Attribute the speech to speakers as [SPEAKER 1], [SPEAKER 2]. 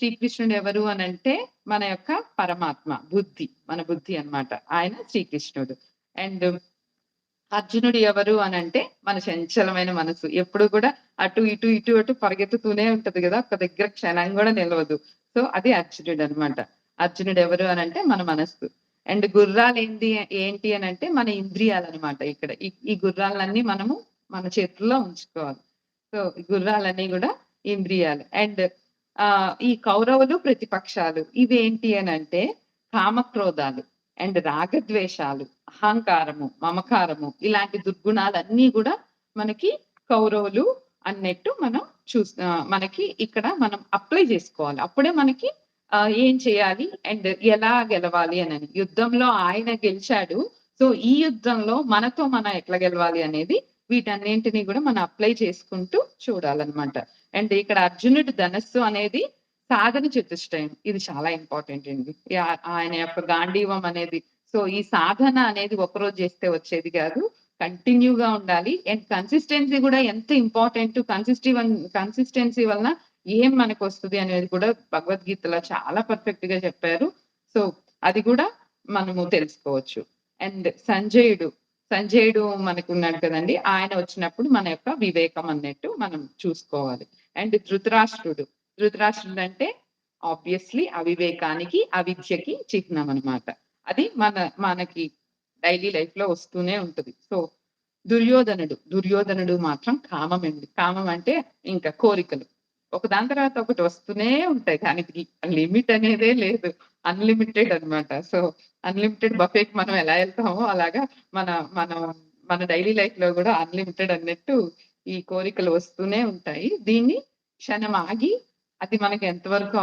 [SPEAKER 1] శ్రీకృష్ణుడు ఎవరు అనంటే మన యొక్క పరమాత్మ, బుద్ధి. మన బుద్ధి అన్నమాట. ఆయన శ్రీకృష్ణుడు. అండ్ అర్జునుడు ఎవరు అనంటే మన చంచలమైన మనసు. ఎప్పుడు కూడా అటు ఇటు, ఇటు అటు పరిగెత్తుతూనే ఉంటది గదా! ఒక దగ్గర క్షణం గూడా నిలవదు. సో, అది అర్జునుడనమాట. అర్జునుడు ఎవరు అనంటే మన మనస్సు. అండ్ గుర్రాలేంది ఏంటి అనంటే మన ఇంద్రియాలనమాట ఇక్కడ. ఈ ఈ గుర్రాలన్నీ మనము మన చేతుల్లో ఉంచుకోవాలి. సో, గుర్రాలన్నీ గూడా ఇంద్రియాలు. అండ్ ఈ కౌరవులు, ప్రతిపక్షాలు ఇవేంటి అనంటే కామక్రోధాలు అండ్ రాగద్వేషాలు, అహంకారము, మమకారము ఇలాంటి దుర్గుణాలన్నీ గూడా మనకి కౌరవులు అన్నట్టు మనం మనకి ఇక్కడ మనం అప్లై జేసుకోవాలి. అప్పుడే మనకి ఏం చేయాలి అండ్ ఎలా గెలవాలి అనని. యుద్ధంలో ఆయన గెలిచాడు. సో, ఈ యుద్ధంలో మనతో మనం ఎట్లా గెలవాలి అనేది వీటన్నింటిని గూడా మనం అప్లై చేసుకుంటూ చూడాలన్నమాట. అండ్ ఇక్కడ అర్జునుడి ధనస్సు అనేది సాధన చతుష్టయం. ఇది చాలా ఇంపార్టెంట్ అండి. ఆయన యొక్క గాండీవం అనేది. సో, ఈ సాధన అనేది ఒకరోజు చేస్తే వచ్చేది గాదు. కంటిన్యూగా ఉండాలి. అండ్ కన్సిస్టెన్సీ గూడా ఎంత ఇంపార్టెంట్ కన్సిస్టెన్సీ వలన ఏం మనకొస్తది అనేది కూడా భగవద్గీతలో చాలా పర్ఫెక్ట్‌గా చెప్పారు. సో, అది గూడా మనము తెలుసుకోవచ్చు. అండ్ సంజయుడు మనకున్నాడు కదండీ! ఆయన వచ్చినప్పుడు మన యొక్క వివేకం అన్నట్టు మనం చూసుకోవాలి. అండ్ ధృతరాష్ట్రుడంటే ఆబ్వియస్‌లీ అవివేకానికి, అవిద్యకి చిహ్నం అన్నమాట. అది మనకి డైలీ లైఫ్‌లో వస్తూనే ఉంటది. సో, దుర్యోధనుడు మాత్రం కామమండి. కామం అంటే ఇంకా కోరికలు. ఒకదాని తర్వాత ఒకటి వస్తూనే ఉంటాయి. దానికి లిమిట్ అనేదే లేదు. అన్‌లిమిటెడ్ అన్నమాట. సో, అన్‌లిమిటెడ్ బఫేకి మనం ఎలా ఎళ్తామో అలాగా మన మనం మన డైలీ లైఫ్‌లో గూడా అన్‌లిమిటెడ్ అన్నట్టు ఈ కోరికలు వస్తూనే ఉంటాయి. దీన్ని క్షణం ఆగి అది మనకి ఎంత వరకు